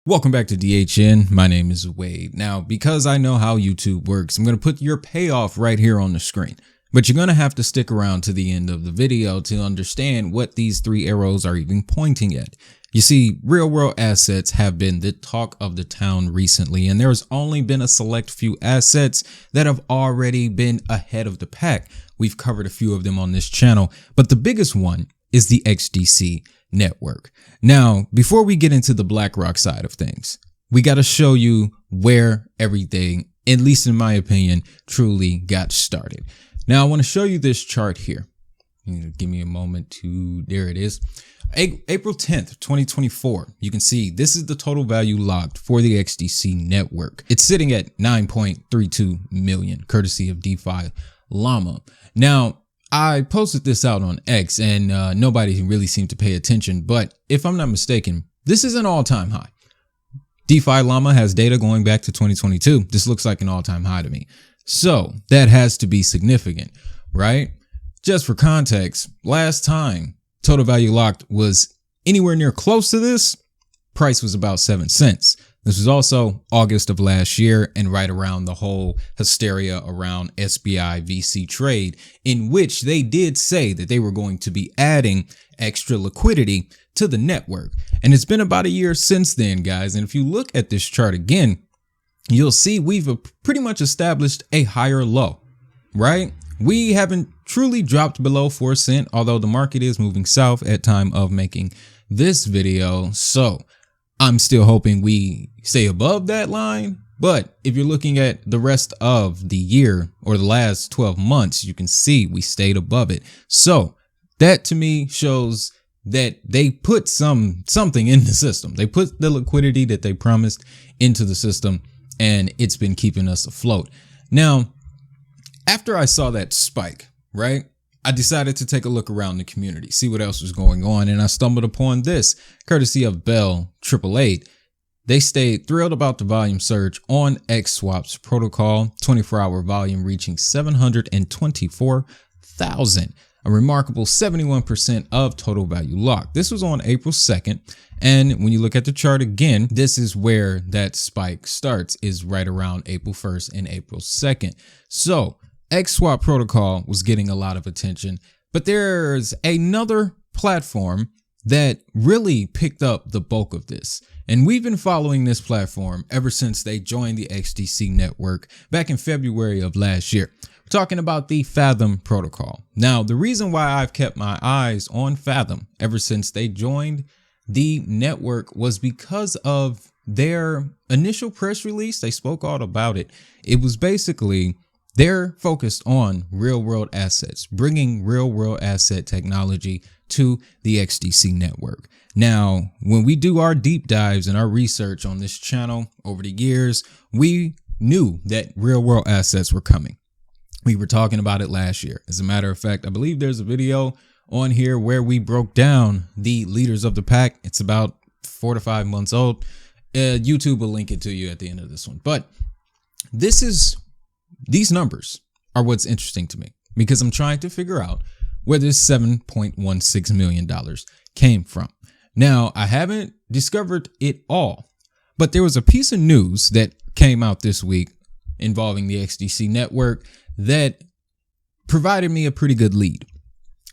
Welcome back to DHN. My name is Wade. Now, because I know how YouTube works, I'm going to put your payoff right here on the screen. But you're going to have to stick around to the end of the video to understand what these three arrows are even pointing at. You see, real world assets have been the talk of the town recently, and there's only been a select few assets that have already been ahead of the pack. We've covered a few of them on this channel, but the biggest one is the XDC network. Now, before we get into the BlackRock side of things, we got to show you where everything, at least in my opinion, truly got started. Now, I want to show you this chart here. Give me a moment to, there it is. April 10th, 2024. You can see this is the total value locked for the XDC network. It's sitting at 9.32 million, courtesy of DeFi Llama. Now, I posted this out on X and nobody really seemed to pay attention, but if I'm not mistaken, this is an all-time high. DeFi Llama has data going back to 2022. This looks like an all-time high to me. So that has to be significant, right? Just for context, last time total value locked was anywhere near close to this, price was about 7 cents. This was also August of last year and right around the whole hysteria around SBI VC trade, in which they did say that they were going to be adding extra liquidity to the network. And it's been about a year since then, guys. And if you look at this chart again, you'll see we've pretty much established a higher low, right? We haven't truly dropped below 4 cents, although the market is moving south at time of making this video. So I'm still hoping we stay above that line. But if you're looking at the rest of the year or the last 12 months, you can see we stayed above it. So that to me shows that they put something in the system. They put the liquidity that they promised into the system, and it's been keeping us afloat. Now, after I saw that spike, right, I decided to take a look around the community, see what else was going on, and I stumbled upon this, courtesy of Bell 888. They stayed thrilled about the volume surge on XSwap's protocol, 24-hour volume reaching 724,000, a remarkable 71% of total value locked. This was on April 2nd, and when you look at the chart again, this is where that spike starts, is right around April 1st and April 2nd. So XSwap protocol was getting a lot of attention, but there's another platform that really picked up the bulk of this. And we've been following this platform ever since they joined the XDC network back in February of last year. We're talking about the Fathom protocol. Now, the reason why I've kept my eyes on Fathom ever since they joined the network was because of their initial press release. They spoke all about it. It was basically they're focused on real world assets, bringing real world asset technology to the XDC network. Now, when we do our deep dives and our research on this channel over the years, we knew that real world assets were coming. We were talking about it last year. As a matter of fact, I believe there's a video on here where we broke down the leaders of the pack. It's about 4 to 5 months old. YouTube will link it to you at the end of this one. But these numbers are what's interesting to me, because I'm trying to figure out where this $7.16 million came from. Now, I haven't discovered it all, but there was a piece of news that came out this week involving the XDC network that provided me a pretty good lead.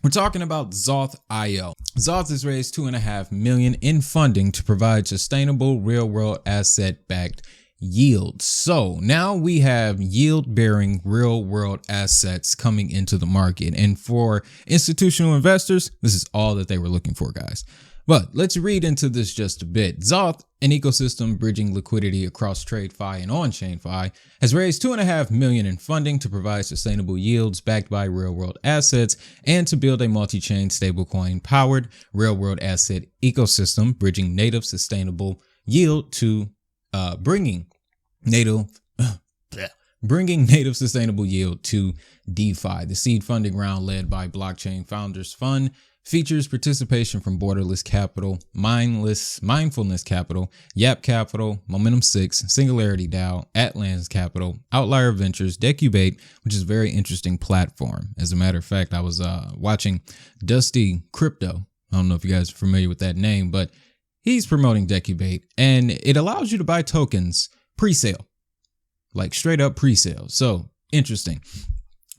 We're talking about Zoth IO. Zoth has raised $2.5 million in funding to provide sustainable real-world asset-backed yield. So now we have yield-bearing real-world assets coming into the market. And for institutional investors, this is all that they were looking for, guys. But let's read into this just a bit. Zoth, an ecosystem bridging liquidity across TradeFi and on-chain Fi, has raised $2.5 million in funding to provide sustainable yields backed by real-world assets and to build a multi-chain stablecoin-powered real-world asset ecosystem, bridging native sustainable yield to bringing native sustainable yield to DeFi. The seed funding round, led by Blockchain Founders Fund, features participation from Borderless Capital, Mindfulness Capital, Yap Capital, Momentum 6, Singularity DAO, Atlantis Capital, Outlier Ventures, Decubate, which is a very interesting platform. As a matter of fact, I was watching Dusty Crypto. I don't know if you guys are familiar with that name, but he's promoting Decubate, and it allows you to buy tokens pre-sale, like straight up pre-sale. So interesting.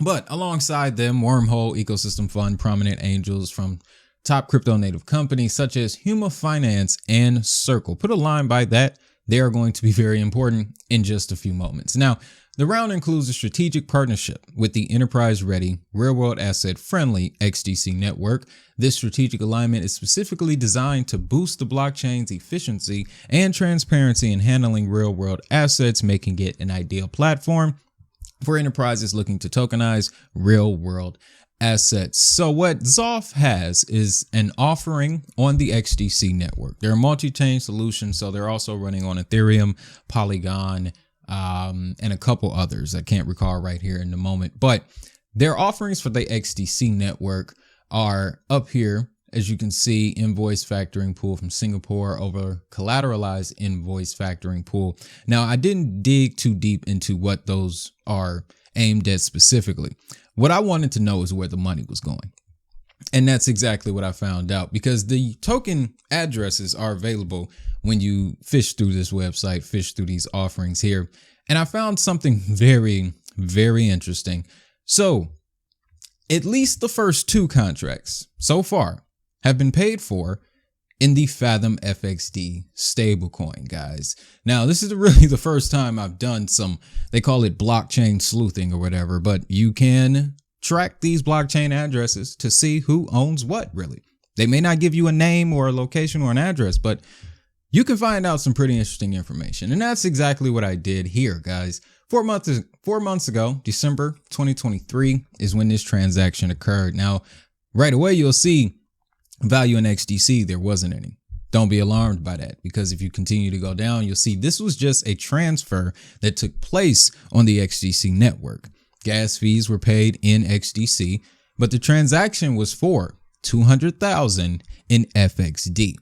But alongside them, Wormhole Ecosystem Fund, prominent angels from top crypto native companies such as Huma Finance and Circle. Put a line by that. They are going to be very important in just a few moments. Now, the round includes a strategic partnership with the enterprise-ready, real-world asset-friendly XDC network. This strategic alignment is specifically designed to boost the blockchain's efficiency and transparency in handling real-world assets, making it an ideal platform for enterprises looking to tokenize real-world assets. So what Zoth has is an offering on the XDC network. They're a multi-chain solution, so they're also running on Ethereum, Polygon, and a couple others I can't recall right here in the moment. But their offerings for the XDC network are up here. As you can see, invoice factoring pool from Singapore over collateralized invoice factoring pool. Now, I didn't dig too deep into what those are aimed at specifically. What I wanted to know is where the money was going. And that's exactly what I found out, because the token addresses are available when you fish through this website, fish through these offerings here. And I found something very, very interesting. So at least the first two contracts so far have been paid for in the Fathom FXD stablecoin, guys. Now, this is really the first time I've done some, they call it blockchain sleuthing or whatever, but you can track these blockchain addresses to see who owns what, really. They may not give you a name or a location or an address, but you can find out some pretty interesting information. And that's exactly what I did here, guys. 4 months ago, December 2023 is when this transaction occurred. Now, right away, you'll see value in XDC, there wasn't any. Don't be alarmed by that, because if you continue to go down, you'll see this was just a transfer that took place on the XDC network. Gas fees were paid in XDC, but the transaction was for 200,000 in FXD.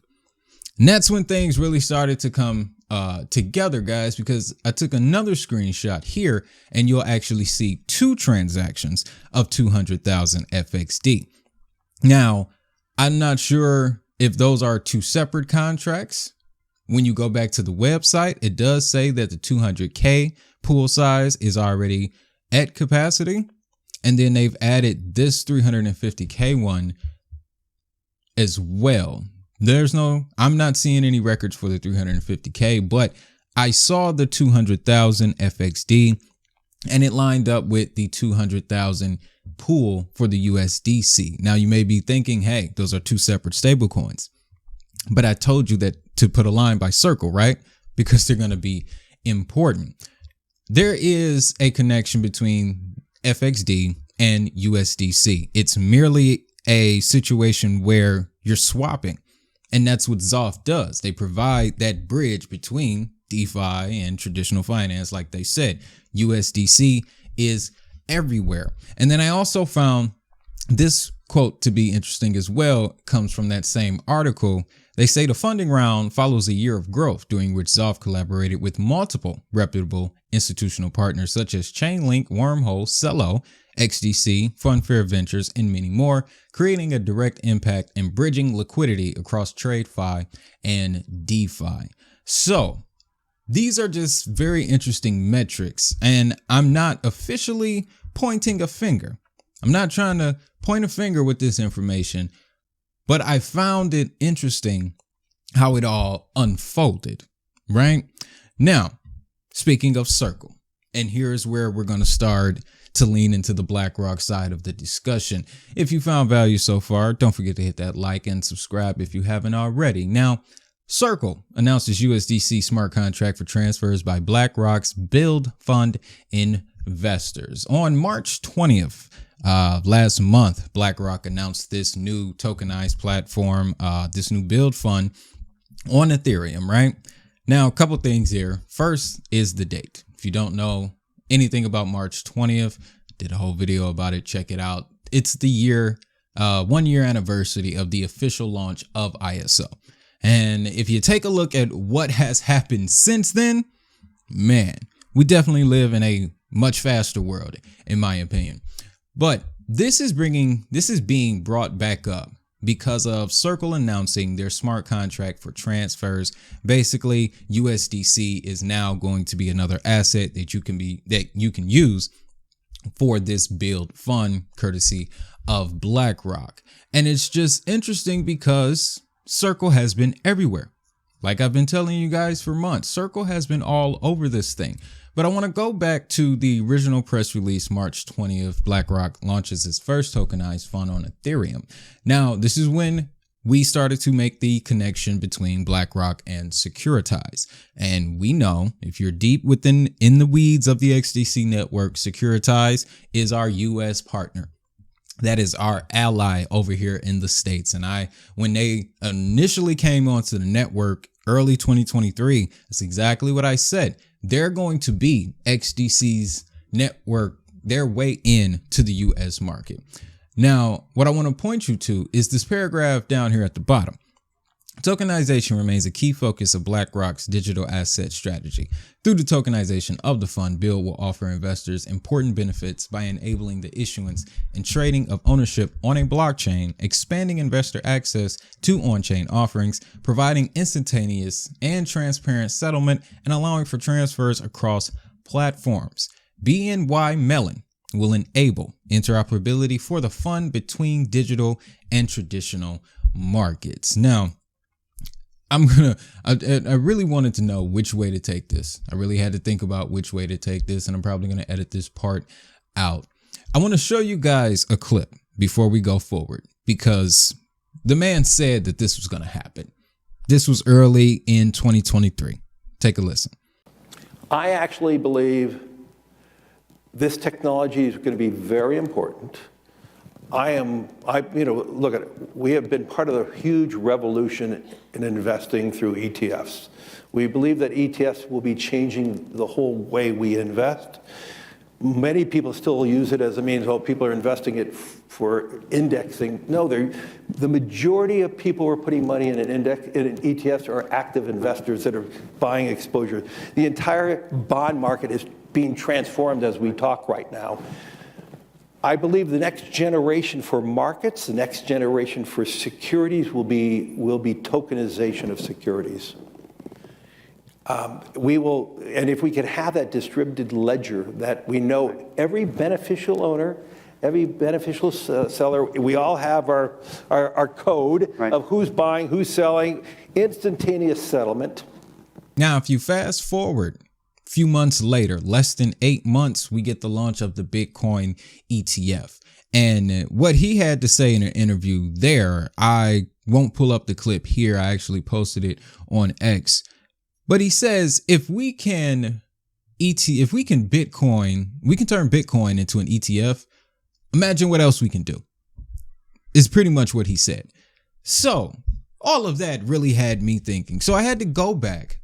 And that's when things really started to come together, guys, because I took another screenshot here and you'll actually see two transactions of 200,000 FXD. Now, I'm not sure if those are two separate contracts. When you go back to the website, it does say that the 200K pool size is already at capacity. And then they've added this 350K one as well. I'm not seeing any records for the 350K, but I saw the 200,000 FXD and it lined up with the 200,000 pool for the USDC. Now you may be thinking, hey, those are two separate stablecoins, but I told you that to put a line by Circle, right? Because they're going to be important. There is a connection between FXD and USDC. It's merely a situation where you're swapping, and that's what Zoth does. They provide that bridge between DeFi and traditional finance. Like they said, USDC is everywhere. And then I also found this quote to be interesting as well. Comes from that same article. They say the funding round follows a year of growth during which Zoth collaborated with multiple reputable institutional partners such as Chainlink, Wormhole, Cello, XDC, Funfair Ventures, and many more, creating a direct impact and bridging liquidity across TradeFi and DeFi. So these are just very interesting metrics, and I'm not officially pointing a finger. I'm not trying to point a finger with this information, but I found it interesting how it all unfolded, right? Now, speaking of Circle, and here's where we're going to start to lean into the BlackRock side of the discussion. If you found value so far, don't forget to hit that like and subscribe if you haven't already. Now, Circle announced its USDC smart contract for transfers by BlackRock's BUIDL fund investors. On March 20th, last month, BlackRock announced this new tokenized platform, this new BUIDL fund on Ethereum, right? Now, a couple things here. First is the date. If you don't know anything about March 20th, did a whole video about it. Check it out. It's the 1 year anniversary of the official launch of ISO. And if you take a look at what has happened since then, man, we definitely live in a much faster world, in my opinion. But this is being brought back up because of Circle announcing their smart contract for transfers. Basically, USDC is now going to be another asset that you can use for this build fund, courtesy of BlackRock. And it's just interesting because Circle has been everywhere. Like I've been telling you guys for months, Circle has been all over this thing. But I want to go back to the original press release, March 20th. BlackRock launches its first tokenized fund on Ethereum. Now, this is when we started to make the connection between BlackRock and securities. And we know, if you're deep in the weeds of the XDC network, securities is our US partner. That is our ally over here in the States. And when they initially came onto the network early 2023, that's exactly what I said. They're going to be XDC's network, their way in to the US market. Now, what I want to point you to is this paragraph down here at the bottom. Tokenization remains a key focus of BlackRock's digital asset strategy. Through the tokenization of the fund, BUIDL will offer investors important benefits by enabling the issuance and trading of ownership on a blockchain, expanding investor access to on-chain offerings, providing instantaneous and transparent settlement, and allowing for transfers across platforms. BNY Mellon will enable interoperability for the fund between digital and traditional markets. Now, I really wanted to know which way to take this. I really had to think about which way to take this, and I'm probably going to edit this part out. I want to show you guys a clip before we go forward, because the man said that this was going to happen. This was early in 2023. Take a listen. I actually believe this technology is going to be very important. Look at it. We have been part of the huge revolution in investing through ETFs. We believe that ETFs will be changing the whole way we invest. Many people still use it as a means, well, people are investing it for indexing. No, the majority of people who are putting money in an ETFs are active investors that are buying exposure. The entire bond market is being transformed as we talk right now. I believe the next generation for markets, the next generation for securities will be tokenization of securities. And if we could have that distributed ledger that we know every beneficial owner, every beneficial seller, we all have our code of who's buying, who's selling, instantaneous settlement. Now, if you fast forward few months later, less than 8 months, we get the launch of the Bitcoin ETF. And what he had to say in an interview there, I won't pull up the clip here. I actually posted it on X. But he says, if we can turn Bitcoin into an ETF, imagine what else we can do. Is pretty much what he said. So all of that really had me thinking. So I had to go back,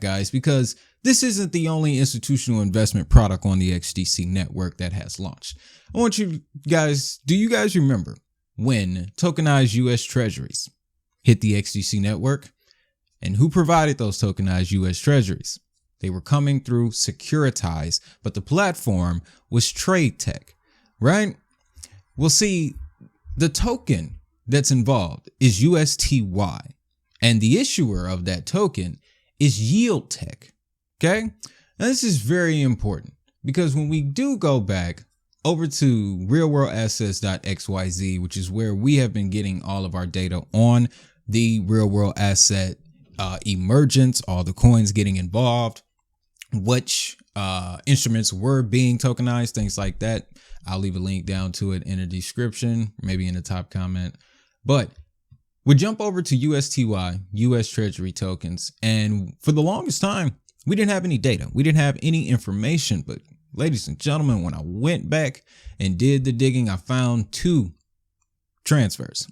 guys, because this isn't the only institutional investment product on the XDC network that has launched. I want you guys, do you guys remember when tokenized US treasuries hit the XDC network? And who provided those tokenized US treasuries? They were coming through securities, but the platform was TradeTech, right? Well, see, the token that's involved is USTY, and the issuer of that token is YieldTech. Okay, now this is very important because when we do go back over to realworldassets.xyz, which is where we have been getting all of our data on the real world asset emergence, all the coins getting involved, which instruments were being tokenized, things like that. I'll leave a link down to it in the description, maybe in the top comment. But we jump over to USTY, US Treasury tokens, and for the longest time, we didn't have any data. We didn't have any information. But ladies and gentlemen, when I went back and did the digging, I found 2 transfers.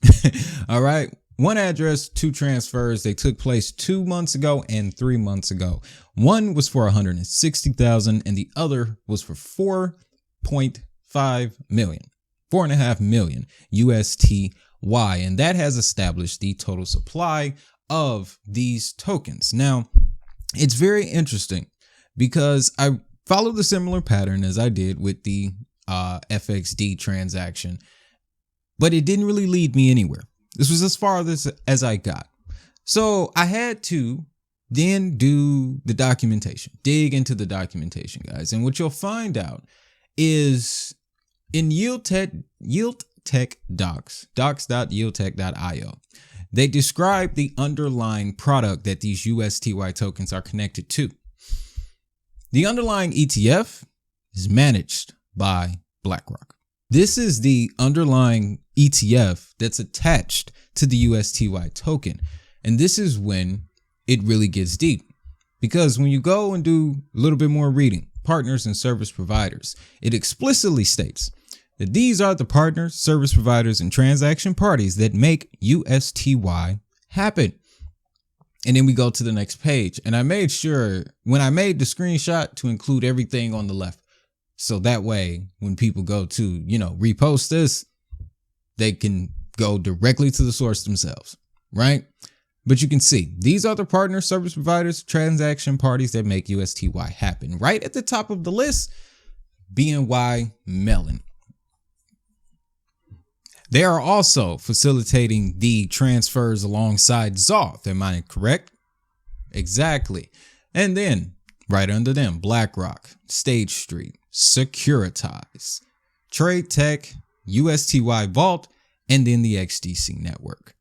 All right. 1 address, 2 transfers. They took place 2 months ago and 3 months ago. One was for 160,000 and the other was for 4.5 million, 4.5 million USTY. And that has established the total supply of these tokens. Now, it's very interesting because I followed the similar pattern as I did with the FXD transaction. but it didn't really lead me anywhere. This was as far as I got. So I had to then do the documentation, dig into the documentation, guys. And what you'll find out is in YieldTech docs, docs.yieldtech.io, they describe the underlying product that these USTY tokens are connected to. The underlying ETF is managed by BlackRock. This is the underlying ETF that's attached to the USTY token. And this is when it really gets deep. Because when you go and do a little bit more reading, partners and service providers, it explicitly states that these are the partners, service providers, and transaction parties that make USTY happen. And then we go to the next page. And I made sure when I made the screenshot to include everything on the left. So that way, when people go to, repost this, they can go directly to the source themselves, right? But you can see these are the partners, service providers, transaction parties that make USTY happen. Right at the top of the list, BNY Mellon. They are also facilitating the transfers alongside Zoth. Am I correct? Exactly. And then right under them, BlackRock, State Street, Securities, Trade Tech, USTY Vault, and then the XDC network.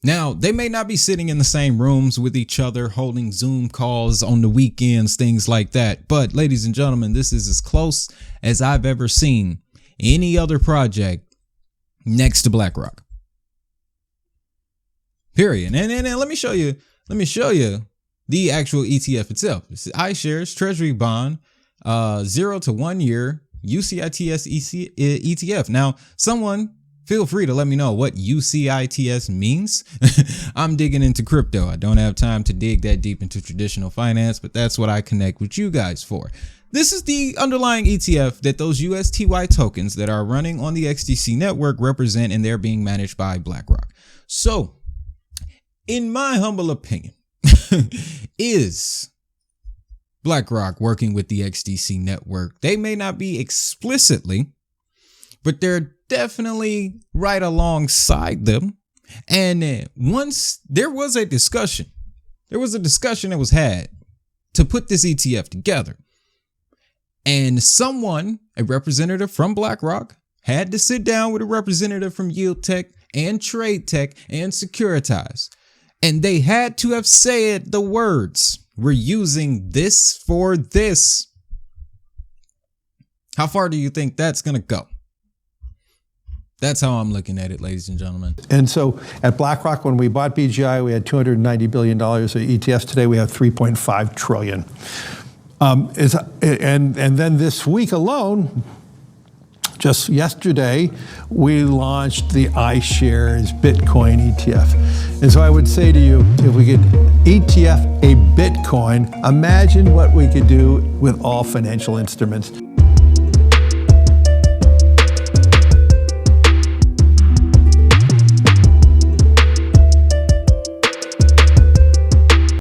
Now, they may not be sitting in the same rooms with each other, holding Zoom calls on the weekends, things like that. But ladies and gentlemen, this is as close as I've ever seen any other project next to BlackRock. Period. And let me show you the actual ETF itself. It's iShares Treasury Bond, 0 to 1 year UCITS ETF. Now, someone feel free to let me know what UCITS means. I'm digging into crypto. I don't have time to dig that deep into traditional finance, but that's what I connect with you guys for. This is the underlying ETF that those USTY tokens that are running on the XDC network represent, and they're being managed by BlackRock. So, in my humble opinion, is BlackRock working with the XDC network? They may not be explicitly, but they're definitely right alongside them. And once there was a discussion that was had to put this ETF together. And someone, a representative from BlackRock, had to sit down with a representative from YieldTech and Trade Tech and Securities. And they had to have said the words, "We're using this for this." How far do you think that's going to go? That's how I'm looking at it, ladies and gentlemen. And so at BlackRock, when we bought BGI, we had $290 billion of ETFs. Today, we have $3.5 trillion. And then this week alone, just yesterday, we launched the iShares Bitcoin ETF. And so I would say to you, if we could ETF a Bitcoin, imagine what we could do with all financial instruments.